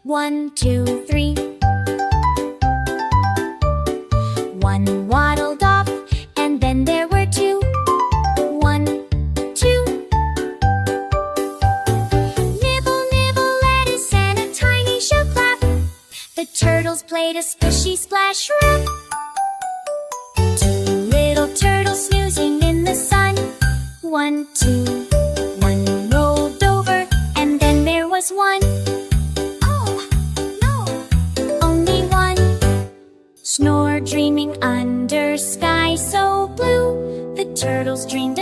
1, 2, 3. One waddled off, and then there were two. 1, 2. Nibble, nibble, lettuce, and a tiny shell clap. The turtles played a splishy splash rap. Two little turtles snoozing in the sun. 1, 2. One rolled over, and then there was one. Snore, dreaming under sky so blue. The turtles dreamed